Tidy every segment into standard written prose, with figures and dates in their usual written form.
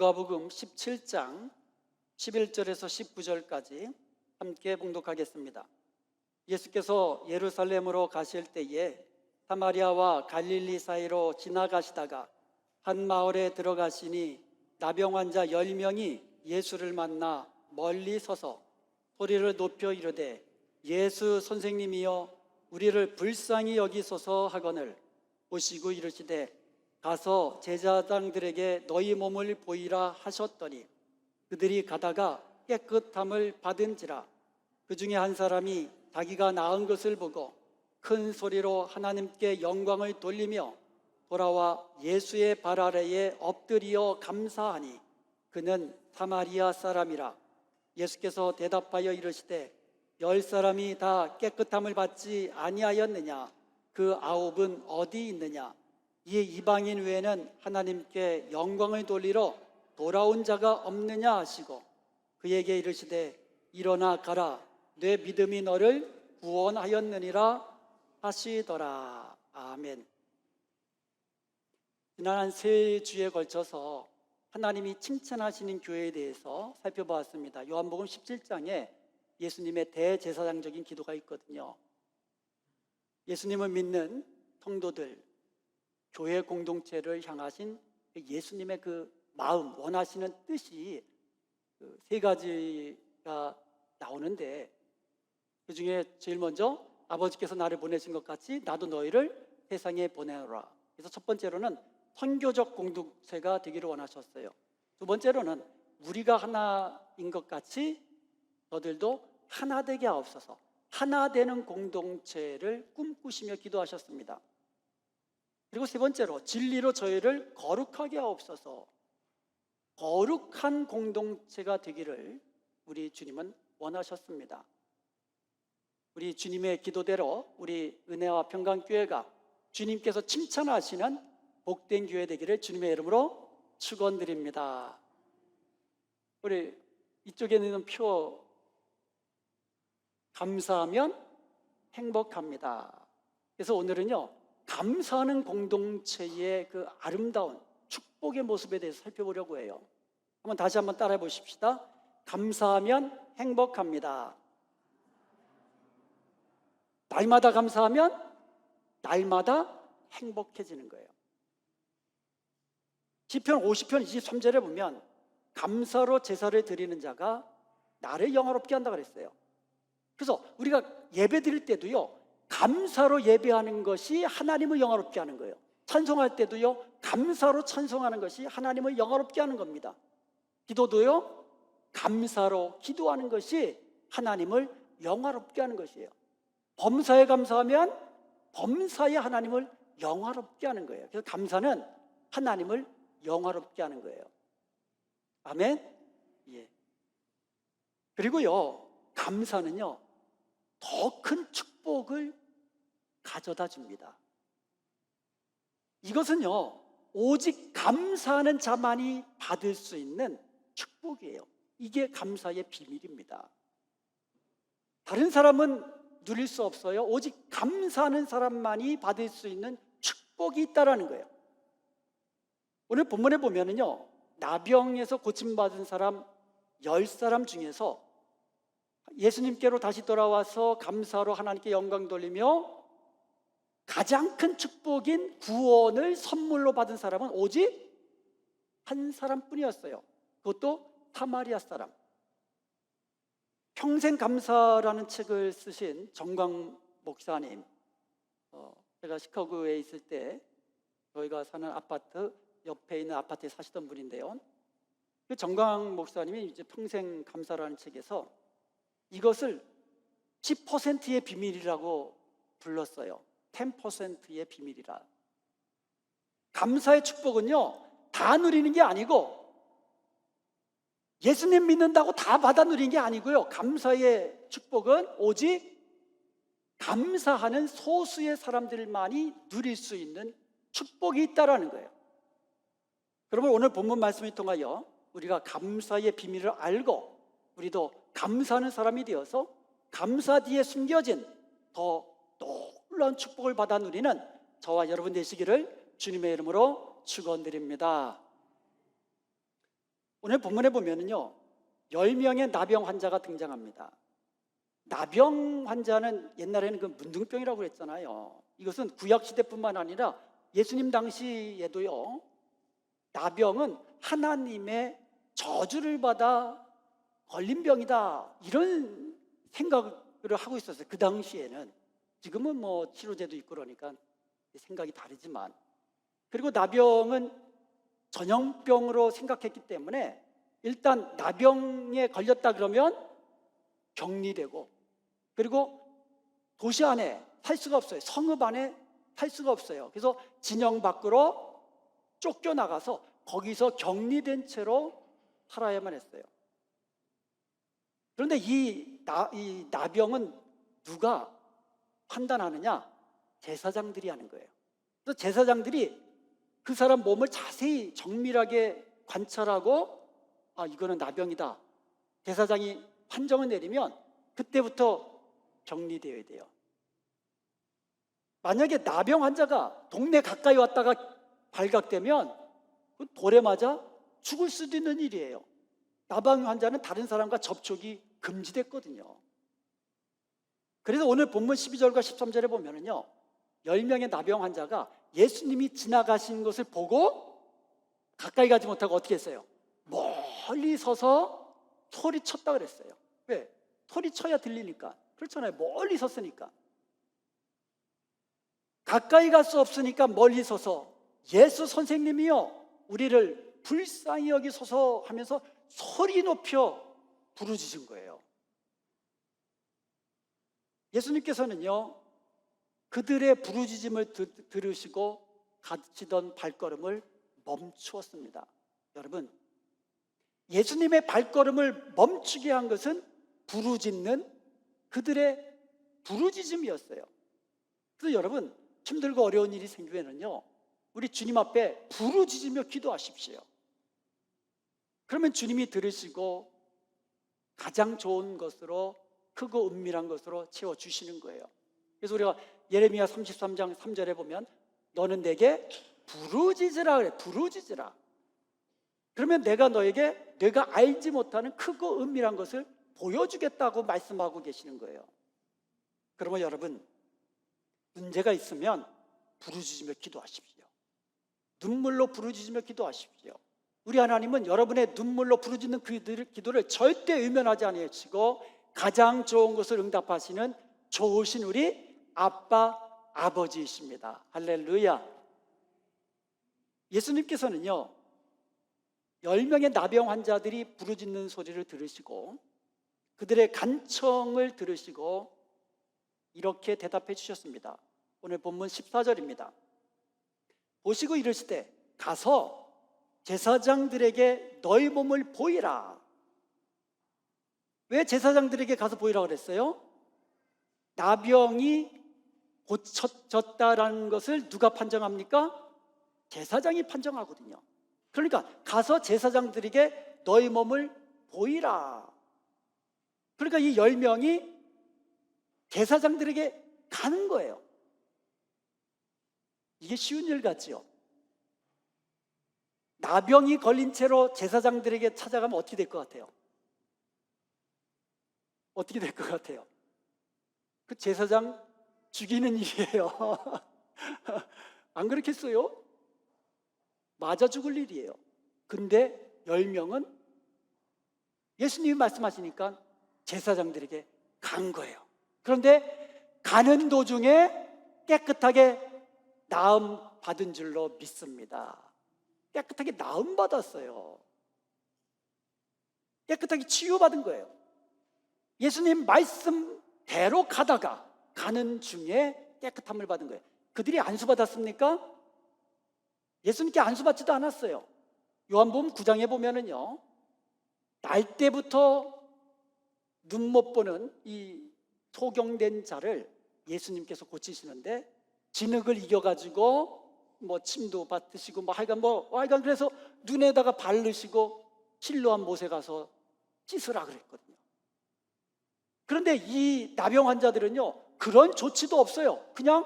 누가복음 17장 11절에서 19절까지 함께 봉독하겠습니다. 예수께서 예루살렘으로 가실 때에 사마리아와 갈릴리 사이로 지나가시다가 한 마을에 들어가시니 나병 환자 10명이 예수를 만나 멀리 서서 소리를 높여 이르되 예수 선생님이여 우리를 불쌍히 여기소서 하거늘 보시고 이르시되 가서 제사장들에게 너희 몸을 보이라 하셨더니 그들이 가다가 깨끗함을 받은지라. 그 중에 한 사람이 자기가 나은 것을 보고 큰 소리로 하나님께 영광을 돌리며 돌아와 예수의 발 아래에 엎드리어 감사하니 그는 사마리아 사람이라. 예수께서 대답하여 이르시되 10사람이 다 깨끗함을 받지 아니하였느냐? 그 9은 어디 있느냐? 이 이방인 외에는 하나님께 영광을 돌리러 돌아온 자가 없느냐 하시고 그에게 이르시되 일어나 가라 내 믿음이 너를 구원하였느니라 하시더라. 아멘. 지난 한 3주에 걸쳐서 하나님이 칭찬하시는 교회에 대해서 살펴보았습니다. 요한복음 17장에 예수님의 대제사장적인 기도가 있거든요. 예수님을 믿는 성도들, 교회 공동체를 향하신 예수님의 그 마음, 원하시는 뜻이 그 3가지가 나오는데 그 중에 제일 먼저 아버지께서 나를 보내신 것 같이 나도 너희를 세상에 보내노라. 그래서 첫 번째로는 선교적 공동체가 되기를 원하셨어요. 두 번째로는 우리가 하나인 것 같이 너들도 하나 되게 하옵소서. 하나 되는 공동체를 꿈꾸시며 기도하셨습니다. 그리고 세 번째로 진리로 저희를 거룩하게 하옵소서. 거룩한 공동체가 되기를 우리 주님은 원하셨습니다. 우리 주님의 기도대로 우리 은혜와 평강교회가 주님께서 칭찬하시는 복된 교회 되기를 주님의 이름으로 축원드립니다. 우리 이쪽에 있는 표 감사하면 행복합니다. 그래서 오늘은요 감사하는 공동체의 그 아름다운 축복의 모습에 대해서 살펴보려고 해요. 다시 한번 따라해 보십시다. 감사하면 행복합니다. 날마다 감사하면 날마다 행복해지는 거예요. 시편 50편 23절에 보면 감사로 제사를 드리는 자가 나를 영화롭게 한다 그랬어요. 그래서 우리가 예배 드릴 때도요 감사로 예배하는 것이 하나님을 영화롭게 하는 거예요. 찬송할 때도요 감사로 찬송하는 것이 하나님을 영화롭게 하는 겁니다. 기도도요 감사로 기도하는 것이 하나님을 영화롭게 하는 것이에요. 범사에 감사하면 범사에 하나님을 영화롭게 하는 거예요. 그래서 감사는 하나님을 영화롭게 하는 거예요. 아멘? 예. 그리고요 감사는요 더 큰 축복을 가져다 줍니다. 이것은요 오직 감사하는 자만이 받을 수 있는 축복이에요. 이게 감사의 비밀입니다. 다른 사람은 누릴 수 없어요. 오직 감사하는 사람만이 받을 수 있는 축복이 있다라는 거예요. 오늘 본문에 보면은요 나병에서 고침받은 사람 10사람 중에서 예수님께로 다시 돌아와서 감사로 하나님께 영광 돌리며 가장 큰 축복인 구원을 선물로 받은 사람은 오직 한 사람뿐이었어요. 그것도 사마리아 사람. 평생 감사라는 책을 쓰신 정광 목사님, 제가 시카고에 있을 때 저희가 사는 아파트 옆에 있는 아파트에 사시던 분인데요. 그 정광 목사님이 이제 평생 감사라는 책에서 이것을 10%의 비밀이라고 불렀어요. 10%의 비밀이라. 감사의 축복은요 다 누리는 게 아니고 예수님 믿는다고 다 받아 누리는 게 아니고요. 감사의 축복은 오직 감사하는 소수의 사람들만이 누릴 수 있는 축복이 있다라는 거예요. 그러면 오늘 본문 말씀을 통하여 우리가 감사의 비밀을 알고 우리도 감사하는 사람이 되어서 감사 뒤에 숨겨진 더 놀라운 축복을 받아 누리는 저와 여러분 되시기를 주님의 이름으로 축원드립니다. 오늘 본문에 보면은요, 10명의 나병 환자가 등장합니다. 나병 환자는 옛날에는 그 문둥병이라고 그랬잖아요. 이것은 구약 시대뿐만 아니라 예수님 당시에도요, 나병은 하나님의 저주를 받아 걸린 병이다, 이런 생각을 하고 있었어요. 그 당시에는. 지금은 뭐 치료제도 있고 그러니까 생각이 다르지만, 그리고 나병은 전염병으로 생각했기 때문에 일단 나병에 걸렸다 그러면 격리되고, 그리고 도시 안에 살 수가 없어요. 성읍 안에 살 수가 없어요. 그래서 진영 밖으로 쫓겨나가서 거기서 격리된 채로 살아야만 했어요. 그런데 이 나병은 누가 판단하느냐? 제사장들이 하는 거예요. 그래서 제사장들이 그 사람 몸을 자세히 정밀하게 관찰하고, 이거는 나병이다, 제사장이 판정을 내리면 그때부터 격리되어야 돼요. 만약에 나병 환자가 동네 가까이 왔다가 발각되면 그 돌에 맞아 죽을 수도 있는 일이에요. 나병 환자는 다른 사람과 접촉이 금지됐거든요. 그래서 오늘 본문 12절과 13절에 보면은요, 10명의 나병 환자가 예수님이 지나가신 것을 보고 가까이 가지 못하고 어떻게 했어요? 멀리 서서 소리쳤다 그랬어요. 왜? 소리쳐야 들리니까. 그렇잖아요. 멀리 섰으니까. 가까이 갈 수 없으니까 멀리 서서, 예수 선생님이여 우리를 불쌍히 여기소서 하면서 소리 높여 부르짖은 거예요. 예수님께서는요, 그들의 부르짖음을 들으시고 가시던 발걸음을 멈추었습니다. 여러분, 예수님의 발걸음을 멈추게 한 것은 부르짖는 그들의 부르짖음이었어요. 그래서 여러분, 힘들고 어려운 일이 생기면은요, 우리 주님 앞에 부르짖으며 기도하십시오. 그러면 주님이 들으시고 가장 좋은 것으로, 크고 은밀한 것으로 채워주시는 거예요. 그래서 우리가 예레미야 33장 3절에 보면 너는 내게 부르짖으라 그래. 부르짖으라. 그러면 내가 너에게 내가 알지 못하는 크고 은밀한 것을 보여주겠다고 말씀하고 계시는 거예요. 그러면 여러분, 문제가 있으면 부르짖으며 기도하십시오. 눈물로 부르짖으며 기도하십시오. 우리 하나님은 여러분의 눈물로 부르짖는 그 기도를 절대 외면하지 아니하시고 가장 좋은 것을 응답하시는 좋으신 우리 아빠, 아버지이십니다. 할렐루야. 예수님께서는요, 10명의 나병 환자들이 부르짖는 소리를 들으시고 그들의 간청을 들으시고 이렇게 대답해 주셨습니다. 오늘 본문 14절입니다. 보시고 이르시되 가서 제사장들에게 너희 몸을 보이라. 왜 제사장들에게 가서 보이라고 그랬어요? 나병이 고쳐졌다라는 것을 누가 판정합니까? 제사장이 판정하거든요. 그러니까 가서 제사장들에게 너희 몸을 보이라. 그러니까 이 10명이 제사장들에게 가는 거예요. 이게 쉬운 일 같지요? 나병이 걸린 채로 제사장들에게 찾아가면 어떻게 될 것 같아요? 어떻게 될 것 같아요? 그 제사장 죽이는 일이에요. 안 그렇겠어요? 맞아 죽을 일이에요. 근데 10명은 예수님이 말씀하시니까 제사장들에게 간 거예요. 그런데 가는 도중에 깨끗하게 나음 받은 줄로 믿습니다. 깨끗하게 나음 받았어요. 깨끗하게 치유받은 거예요. 예수님 말씀대로 가다가 가는 중에 깨끗함을 받은 거예요. 그들이 안수받았습니까? 예수님께 안수받지도 않았어요. 요한복음 9장에 보면은요, 날 때부터 눈 못 보는 이 소경된 자를 예수님께서 고치시는데 진흙을 이겨가지고 뭐 침도 받으시고 하여간 그래서 눈에다가 바르시고 실로암 못에 가서 씻으라 그랬거든요. 그런데 이 나병 환자들은요, 그런 조치도 없어요. 그냥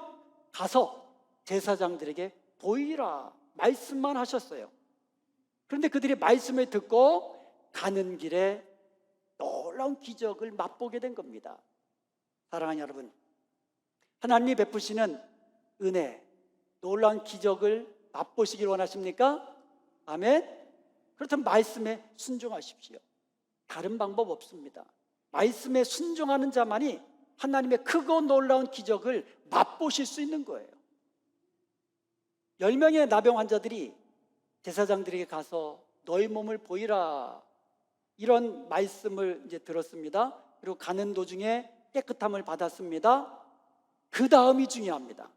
가서 제사장들에게 보이라 말씀만 하셨어요. 그런데 그들이 말씀을 듣고 가는 길에 놀라운 기적을 맛보게 된 겁니다. 사랑하는 여러분, 하나님이 베푸시는 은혜, 놀라운 기적을 맛보시길 원하십니까? 아멘. 그렇다면 말씀에 순종하십시오. 다른 방법 없습니다. 말씀에 순종하는 자만이 하나님의 크고 놀라운 기적을 맛보실 수 있는 거예요. 10명의 나병 환자들이 제사장들에게 가서 너희 몸을 보이라, 이런 말씀을 이제 들었습니다. 그리고 가는 도중에 깨끗함을 받았습니다. 그 다음이 중요합니다.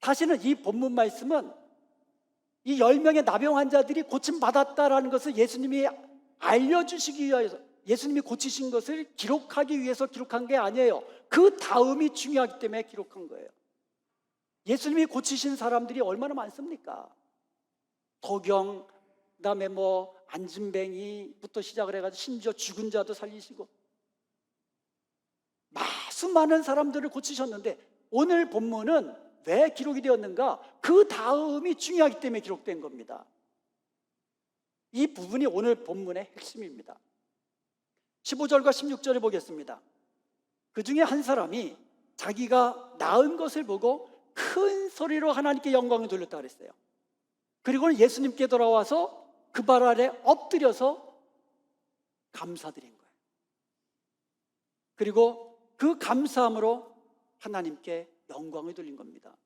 사실은 이 본문 말씀은 이 10명의 나병 환자들이 고침받았다라는 것을 예수님이 알려주시기 위해서, 예수님이 고치신 것을 기록하기 위해서 기록한 게 아니에요. 그 다음이 중요하기 때문에 기록한 거예요. 예수님이 고치신 사람들이 얼마나 많습니까? 도경, 그다음에 안진뱅이부터 시작을 해가지고 심지어 죽은 자도 살리시고 수많은 사람들을 고치셨는데, 오늘 본문은 왜 기록이 되었는가? 그 다음이 중요하기 때문에 기록된 겁니다. 이 부분이 오늘 본문의 핵심입니다. 15절과 16절을 보겠습니다. 그 중에 한 사람이 자기가 나은 것을 보고 큰 소리로 하나님께 영광을 돌렸다 그랬어요. 그리고는 예수님께 돌아와서 그 발 아래 엎드려서 감사드린 거예요. 그리고 그 감사함으로 하나님께 영광을 돌린 겁니다.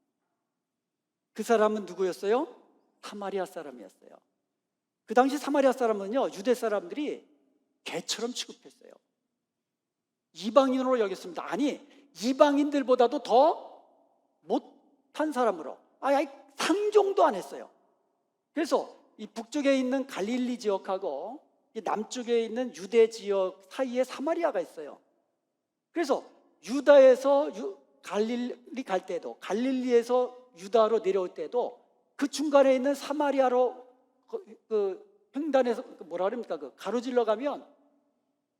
그 사람은 누구였어요? 사마리아 사람이었어요. 그 당시 사마리아 사람은요, 유대 사람들이 개처럼 취급했어요. 이방인으로 여겼습니다. 아니, 이방인들보다도 더 못한 사람으로, 상종도 안 했어요. 그래서 이 북쪽에 있는 갈릴리 지역하고 이 남쪽에 있는 유대 지역 사이에 사마리아가 있어요. 그래서 유다에서 갈릴리 갈 때도, 갈릴리에서 유다로 내려올 때도 그 중간에 있는 사마리아로 그 횡단에서 가로질러 가면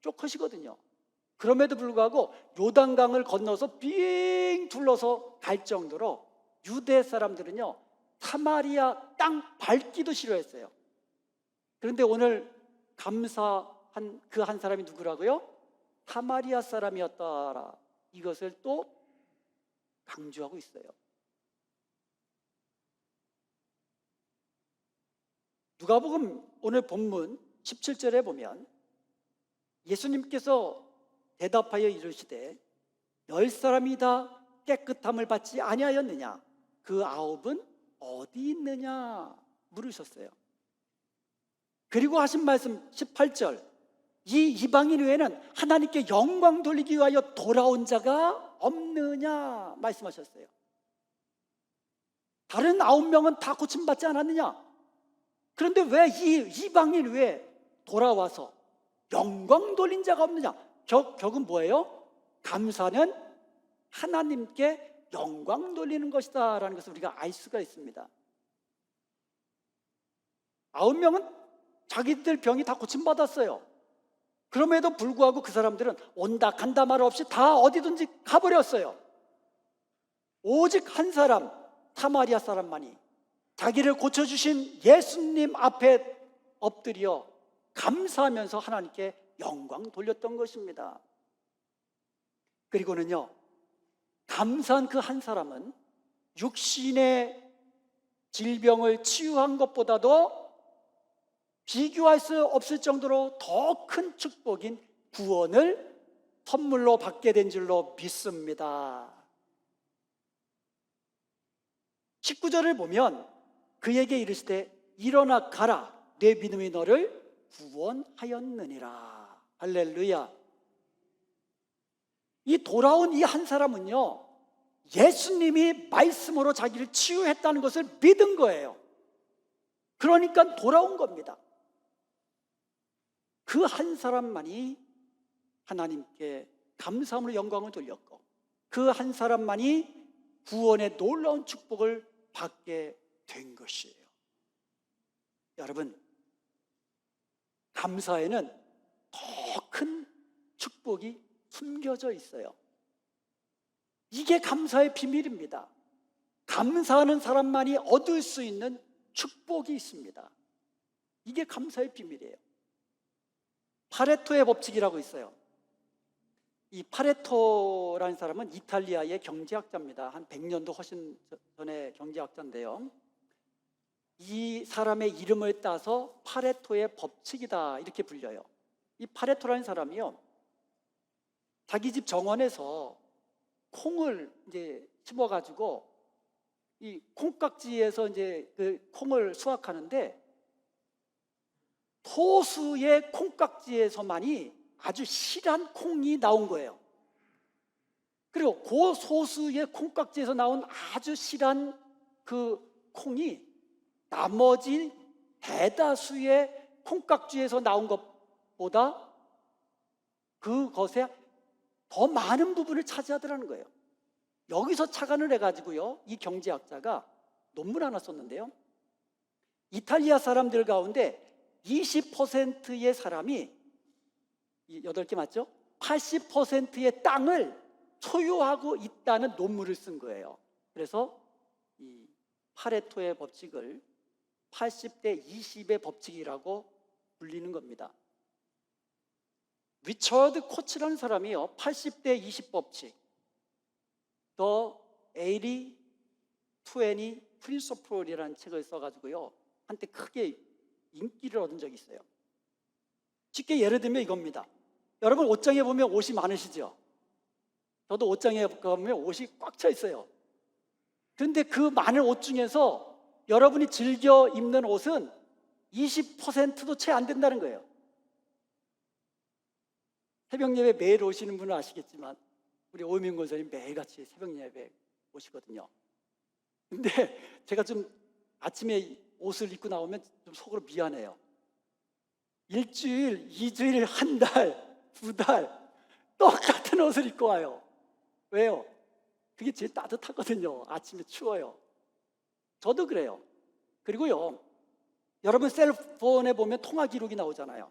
쫓으시거든요. 그럼에도 불구하고 요단강을 건너서 빙 둘러서 갈 정도로 유대 사람들은요, 사마리아 땅 밟기도 싫어했어요. 그런데 오늘 감사한 그 한 사람이 누구라고요? 사마리아 사람이었다라, 이것을 또 강조하고 있어요. 누가복음 오늘 본문 17절에 보면 예수님께서 대답하여 이르시되 10사람이 다 깨끗함을 받지 아니하였느냐? 그 9은 어디 있느냐? 물으셨어요. 그리고 하신 말씀 18절, 이 이방인 외에는 하나님께 영광 돌리기 위하여 돌아온 자가 없느냐? 말씀하셨어요. 다른 9명은 다 고침받지 않았느냐? 그런데 왜 이 이방인 외에 돌아와서 영광 돌린 자가 없느냐? 격은 뭐예요? 감사는 하나님께 영광 돌리는 것이다 라는 것을 우리가 알 수가 있습니다. 9명은 자기들 병이 다 고침받았어요. 그럼에도 불구하고 그 사람들은 온다 간다 말 없이 다 어디든지 가버렸어요. 오직 한 사람, 사마리아 사람만이 자기를 고쳐주신 예수님 앞에 엎드려 감사하면서 하나님께 영광 돌렸던 것입니다. 그리고는요, 감사한 그 한 사람은 육신의 질병을 치유한 것보다도 비교할 수 없을 정도로 더 큰 축복인 구원을 선물로 받게 된 줄로 믿습니다. 19절을 보면 그에게 이르시되 일어나 가라, 내 믿음이 너를 구원하였느니라. 할렐루야. 이 돌아온 이 한 사람은요, 예수님이 말씀으로 자기를 치유했다는 것을 믿은 거예요. 그러니까 돌아온 겁니다. 그 한 사람만이 하나님께 감사함으로 영광을 돌렸고, 그 한 사람만이 구원의 놀라운 축복을 받게 된 것이에요. 여러분, 감사에는 더 큰 축복이 숨겨져 있어요. 이게 감사의 비밀입니다. 감사하는 사람만이 얻을 수 있는 축복이 있습니다. 이게 감사의 비밀이에요. 파레토의 법칙이라고 있어요. 이 파레토라는 사람은 이탈리아의 경제학자입니다. 한 100년도 훨씬 전의 경제학자인데요. 이 사람의 이름을 따서 파레토의 법칙이다 이렇게 불려요. 이 파레토라는 사람이요, 자기 집 정원에서 콩을 이제 심어가지고 이 콩깍지에서 이제 그 콩을 수확하는데, 소수의 콩깍지에서만이 아주 실한 콩이 나온 거예요. 그리고 그 소수의 콩깍지에서 나온 아주 실한 그 콩이 나머지 대다수의 콩깍지에서 나온 것보다 그것에 더 많은 부분을 차지하더라는 거예요. 여기서 착안을 해가지고요, 이 경제학자가 논문 하나 썼는데요, 이탈리아 사람들 가운데 20%의 사람이, 8개 맞죠? 80%의 땅을 소유하고 있다는 논문을 쓴 거예요. 그래서 이 파레토의 법칙을 80대 20의 법칙이라고 불리는 겁니다. 리처드 코치라는 사람이요, 80대 20 법칙, The 80-20 Principle이라는 책을 써가지고요, 한때 크게 인기를 얻은 적이 있어요. 쉽게 예를 들면 이겁니다. 여러분 옷장에 보면 옷이 많으시죠? 저도 옷장에 가보면 옷이 꽉 차 있어요. 그런데 그 많은 옷 중에서 여러분이 즐겨 입는 옷은 20%도 채 안 된다는 거예요. 새벽 예배 매일 오시는 분은 아시겠지만 우리 오민권 권사님 매일같이 새벽 예배 오시거든요. 근데 제가 좀 아침에 옷을 입고 나오면 좀 속으로 미안해요. 일주일, 2주일, 한 달, 2달 똑같은 옷을 입고 와요. 왜요? 그게 제일 따뜻하거든요. 아침에 추워요. 저도 그래요. 그리고요, 여러분 셀폰에 보면 통화 기록이 나오잖아요.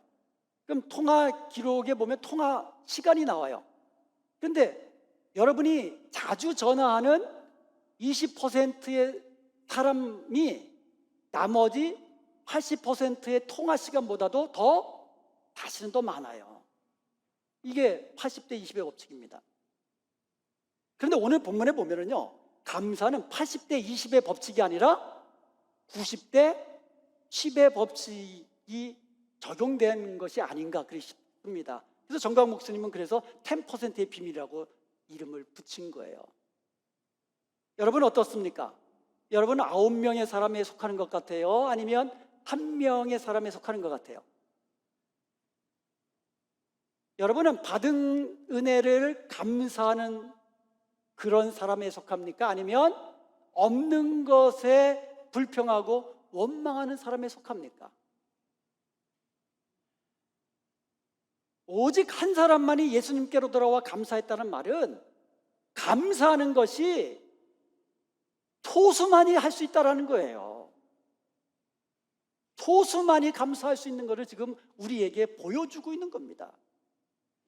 그럼 통화 기록에 보면 통화 시간이 나와요. 그런데 여러분이 자주 전화하는 20%의 사람이 나머지 80%의 통화 시간보다도 사실은 더 많아요. 이게 80대 20의 법칙입니다. 그런데 오늘 본문에 보면은요, 감사는 80대 20의 법칙이 아니라 90대 10의 법칙이 적용된 것이 아닌가 그러십니다. 그래서 정광 목사님은 그래서 10%의 비밀이라고 이름을 붙인 거예요. 여러분 어떻습니까? 여러분은 9명의 사람에 속하는 것 같아요? 아니면 1명의 사람에 속하는 것 같아요? 여러분은 받은 은혜를 감사하는 그런 사람에 속합니까? 아니면 없는 것에 불평하고 원망하는 사람에 속합니까? 오직 한 사람만이 예수님께로 돌아와 감사했다는 말은, 감사하는 것이 소수만이 할 수 있다는 거예요. 소수만이 감사할 수 있는 것을 지금 우리에게 보여주고 있는 겁니다.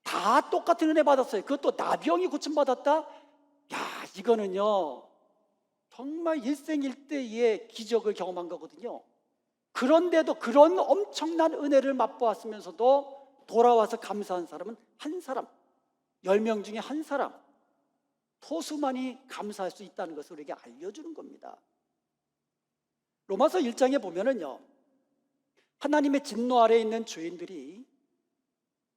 다 똑같은 은혜 받았어요. 그것도 나병이 고침받았다? 야, 이거는요 정말 일생일대의 기적을 경험한 거거든요. 그런데도 그런 엄청난 은혜를 맛보았으면서도 돌아와서 감사한 사람은 한 사람, 10명 중에 한 사람, 소수만이 감사할 수 있다는 것을 우리에게 알려주는 겁니다. 로마서 1장에 보면은요, 하나님의 진노 아래에 있는 죄인들이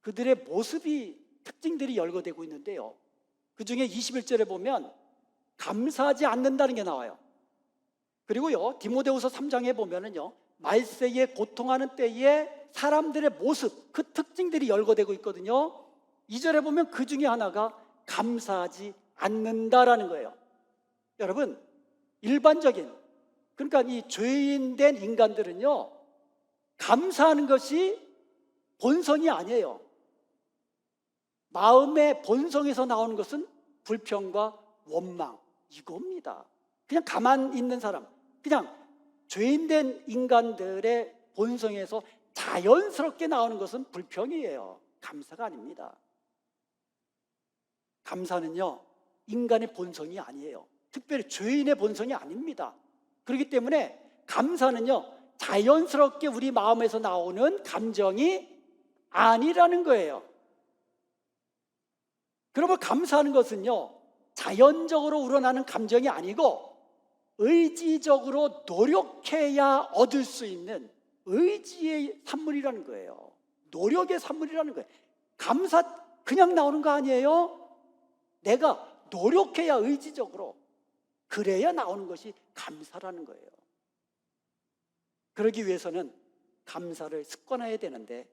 그들의 모습이, 특징들이 열거되고 있는데요, 그 중에 21절에 보면 감사하지 않는다는 게 나와요. 그리고요, 디모데후서 3장에 보면은요, 말세에 고통하는 때에 사람들의 모습, 그 특징들이 열거되고 있거든요. 2절에 보면 그 중에 하나가 감사하지 않는다라는 거예요. 여러분, 일반적인, 그러니까 이 죄인된 인간들은요, 감사하는 것이 본성이 아니에요. 마음의 본성에서 나오는 것은 불평과 원망, 이겁니다. 그냥 가만히 있는 사람, 그냥 죄인된 인간들의 본성에서 자연스럽게 나오는 것은 불평이에요. 감사가 아닙니다. 감사는요, 인간의 본성이 아니에요. 특별히 죄인의 본성이 아닙니다. 그렇기 때문에 감사는요, 자연스럽게 우리 마음에서 나오는 감정이 아니라는 거예요. 그러면 감사하는 것은요, 자연적으로 우러나는 감정이 아니고 의지적으로 노력해야 얻을 수 있는 의지의 산물이라는 거예요. 노력의 산물이라는 거예요. 감사 그냥 나오는 거 아니에요? 내가 노력해야 의지적으로, 그래야 나오는 것이 감사라는 거예요. 그러기 위해서는 감사를 습관화해야 되는데,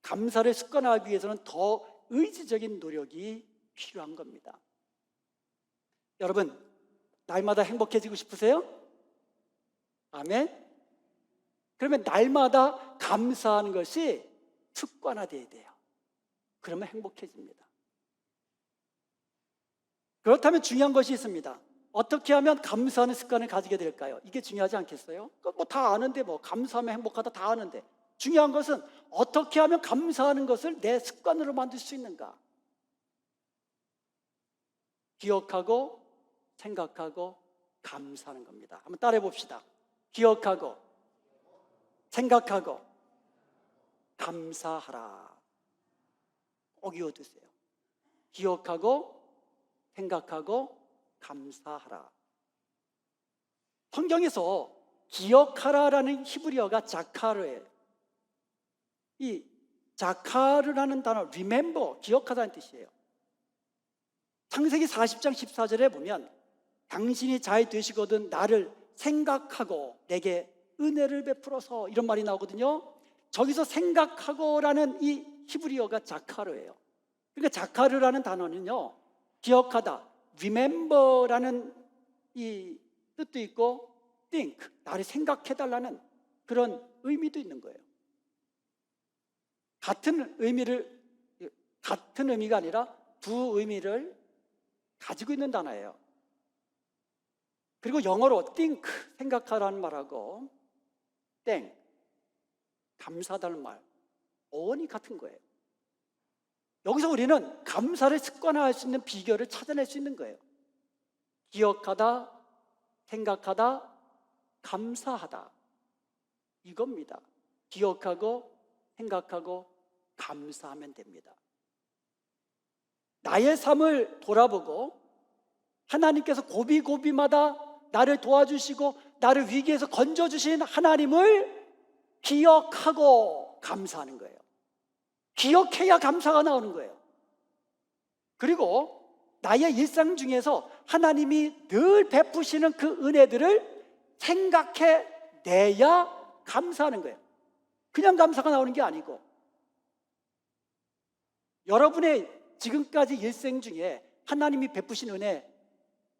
감사를 습관화하기 위해서는 더 의지적인 노력이 필요한 겁니다. 여러분, 날마다 행복해지고 싶으세요? 아멘? 그러면 날마다 감사하는 것이 습관화돼야 돼요. 그러면 행복해집니다. 그렇다면 중요한 것이 있습니다. 어떻게 하면 감사하는 습관을 가지게 될까요? 이게 중요하지 않겠어요? 뭐 다 아는데, 뭐 감사하면 행복하다 다 아는데, 중요한 것은 어떻게 하면 감사하는 것을 내 습관으로 만들 수 있는가? 기억하고 생각하고 감사하는 겁니다. 한번 따라해 봅시다. 기억하고 생각하고 감사하라. 꼭 이어두세요. 기억하고 생각하고 감사하라. 성경에서 기억하라라는 히브리어가 자카르예요. 이 자카르라는 단어, remember, 기억하다는 뜻이에요. 창세기 40장 14절에 보면 당신이 잘 되시거든 나를 생각하고 내게 은혜를 베풀어서, 이런 말이 나오거든요. 저기서 생각하고라는 이 히브리어가 자카르예요. 그러니까 자카르라는 단어는요, 기억하다, remember라는 이 뜻도 있고 think, 나를 생각해달라는 그런 의미도 있는 거예요. 같은 의미가 아니라 두 의미를 가지고 있는 단어예요. 그리고 영어로 think, 생각하라는 말하고 thank, 감사하다는 말, 어원이 같은 거예요. 여기서 우리는 감사를 습관화할 수 있는 비결을 찾아낼 수 있는 거예요. 기억하다, 생각하다, 감사하다, 이겁니다. 기억하고 생각하고 감사하면 됩니다. 나의 삶을 돌아보고 하나님께서 고비고비마다 나를 도와주시고 나를 위기에서 건져주신 하나님을 기억하고 감사하는 거예요. 기억해야 감사가 나오는 거예요. 그리고 나의 일상 중에서 하나님이 늘 베푸시는 그 은혜들을 생각해내야 감사하는 거예요. 그냥 감사가 나오는 게 아니고, 여러분의 지금까지 일생 중에 하나님이 베푸신 은혜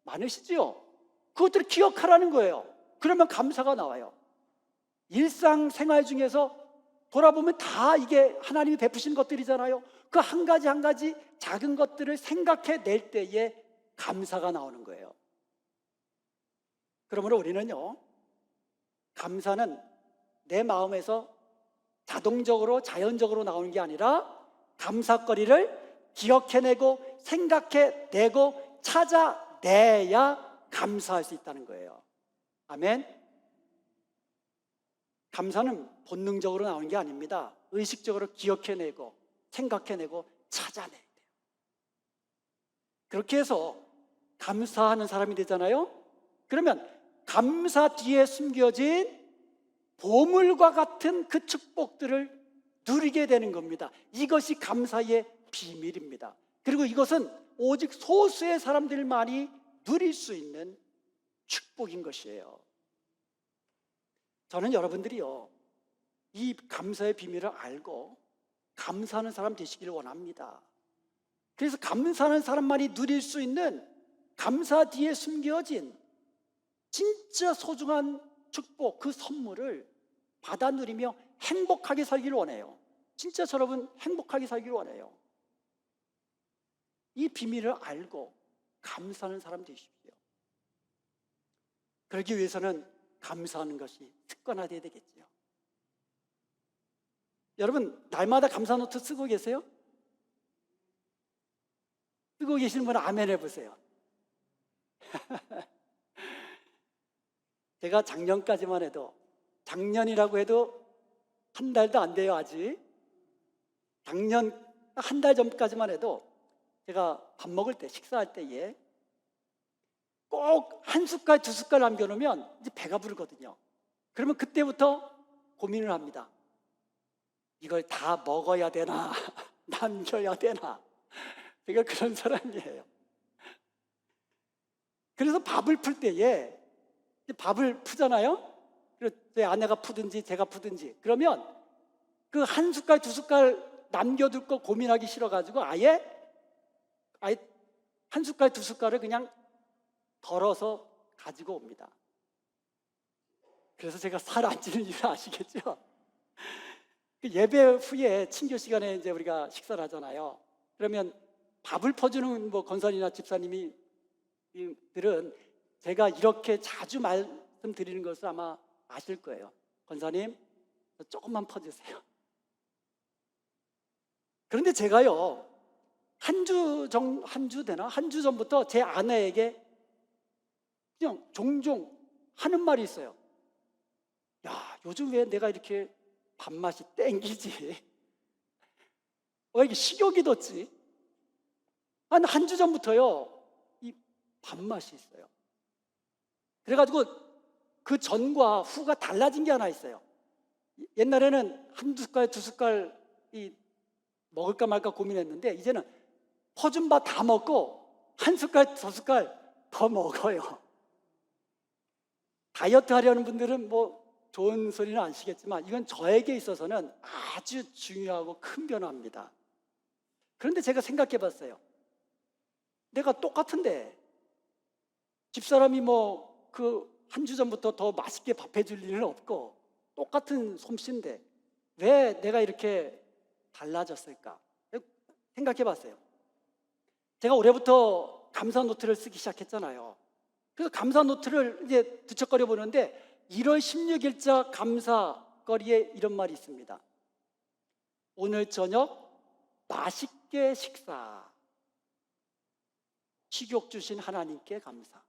많으시죠? 그것들을 기억하라는 거예요. 그러면 감사가 나와요. 일상생활 중에서 돌아보면 다 이게 하나님이 베푸신 것들이잖아요. 그 한 가지 한 가지 작은 것들을 생각해낼 때에 감사가 나오는 거예요. 그러므로 우리는요, 감사는 내 마음에서 자동적으로 자연적으로 나오는 게 아니라 감사거리를 기억해내고 생각해내고 찾아내야 감사할 수 있다는 거예요. 아멘. 감사는 본능적으로 나오는 게 아닙니다. 의식적으로 기억해내고 생각해내고 찾아내야 돼요. 그렇게 해서 감사하는 사람이 되잖아요. 그러면 감사 뒤에 숨겨진 보물과 같은 그 축복들을 누리게 되는 겁니다. 이것이 감사의 비밀입니다. 그리고 이것은 오직 소수의 사람들만이 누릴 수 있는 축복인 것이에요. 저는 여러분들이요, 이 감사의 비밀을 알고 감사하는 사람 되시기를 원합니다. 그래서 감사하는 사람만이 누릴 수 있는 감사 뒤에 숨겨진 진짜 소중한 축복, 그 선물을 받아 누리며 행복하게 살기를 원해요. 진짜 여러분 행복하게 살기를 원해요. 이 비밀을 알고 감사하는 사람 되십시오. 그러기 위해서는 감사하는 것이 습관화되어야 되겠죠. 여러분, 날마다 감사 노트 쓰고 계세요? 쓰고 계시는 분은 아멘 해보세요. 제가 작년까지만 해도, 작년이라고 해도 한 달도 안 돼요 아직. 작년 한 달 전까지만 해도 제가 밥 먹을 때, 식사할 때에 꼭 한 숟갈 두 숟갈 남겨놓으면 이제 배가 부르거든요. 그러면 그때부터 고민을 합니다. 이걸 다 먹어야 되나 남겨야 되나. 제가 그런 사람이에요. 그래서 밥을 풀 때에 밥을 푸잖아요. 그래서 제 아내가 푸든지 제가 푸든지, 그러면 그 한 숟갈 두 숟갈 남겨둘 거 고민하기 싫어가지고 아예 한 숟갈 두 숟갈을 그냥 덜어서 가지고 옵니다. 그래서 제가 살 안 찌는 이유를 아시겠죠? 그 예배 후에 친교 시간에 이제 우리가 식사를 하잖아요. 그러면 밥을 퍼주는 뭐 권사님이나 집사님이 들은 제가 이렇게 자주 말씀드리는 것을 아마 아실 거예요. 권사님, 조금만 퍼주세요. 그런데 제가요, 한 주 전부터 제 아내에게 그냥 종종 하는 말이 있어요. 야, 요즘 왜 내가 이렇게 밥맛이 땡기지? 왜 이게 식욕이 돋지? 한 주 전부터요, 이 밥맛이 있어요. 그래가지고 그 전과 후가 달라진 게 하나 있어요. 옛날에는 한 숟갈 두 숟갈 먹을까 말까 고민했는데, 이제는 퍼준 밥 다 먹고 한 숟갈 두 숟갈 더 먹어요. 다이어트 하려는 분들은 뭐 좋은 소리는 아시겠지만 이건 저에게 있어서는 아주 중요하고 큰 변화입니다. 그런데 제가 생각해 봤어요. 내가 똑같은데 집사람이 뭐 그 한 주 전부터 더 맛있게 밥해 줄 일은 없고 똑같은 솜씨인데 왜 내가 이렇게 달라졌을까? 생각해 봤어요. 제가 올해부터 감사 노트를 쓰기 시작했잖아요. 그래서 감사 노트를 이제 뒤척거려 보는데 1월 16일자 감사거리에 이런 말이 있습니다. 오늘 저녁 맛있게 식사. 식욕 주신 하나님께 감사.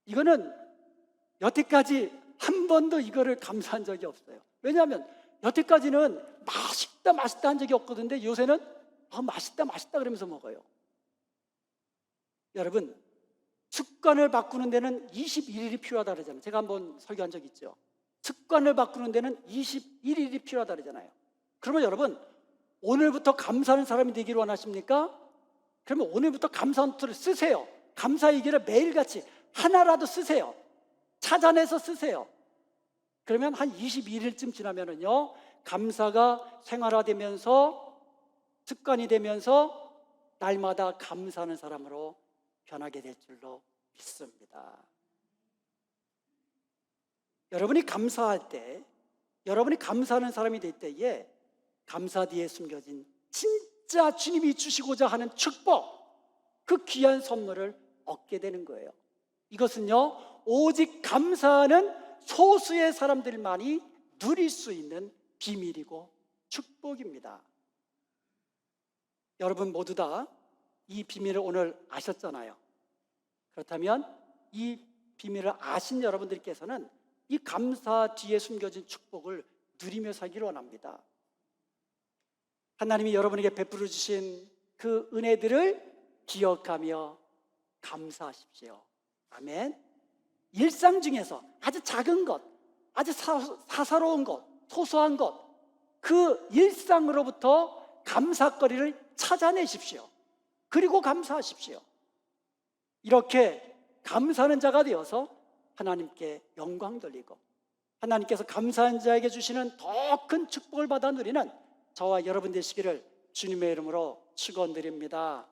이거는 여태까지 한 번도 이거를 감사한 적이 없어요. 왜냐하면 여태까지는 맛있다 한 적이 없거든요. 요새는 맛있다 그러면서 먹어요. 여러분, 습관을 바꾸는 데는 21일이 필요하다 그러잖아요. 제가 한번 설교한 적 있죠. 습관을 바꾸는 데는 21일이 필요하다 그러잖아요. 그러면 여러분, 오늘부터 감사하는 사람이 되기를 원하십니까? 그러면 오늘부터 감사 노트를 쓰세요. 감사 얘기를 매일같이 하나라도 쓰세요. 찾아내서 쓰세요. 그러면 한 21일쯤 지나면은요, 감사가 생활화되면서 습관이 되면서 날마다 감사하는 사람으로 변하게 될 줄로 믿습니다. 여러분이 감사할 때, 여러분이 감사하는 사람이 될 때에 감사 뒤에 숨겨진 진짜 주님이 주시고자 하는 축복, 그 귀한 선물을 얻게 되는 거예요. 이것은요, 오직 감사하는 소수의 사람들만이 누릴 수 있는 비밀이고 축복입니다. 여러분 모두 다 이 비밀을 오늘 아셨잖아요. 그렇다면 이 비밀을 아신 여러분들께서는 이 감사 뒤에 숨겨진 축복을 누리며 살기를 원합니다. 하나님이 여러분에게 베풀어 주신 그 은혜들을 기억하며 감사하십시오. 아멘. 일상 중에서 아주 작은 것, 아주 사사로운 것, 소소한 것, 그 일상으로부터 감사거리를 찾아내십시오. 그리고 감사하십시오. 이렇게 감사하는 자가 되어서 하나님께 영광 돌리고 하나님께서 감사한 자에게 주시는 더 큰 축복을 받아 누리는 저와 여러분 되시기를 주님의 이름으로 축원드립니다.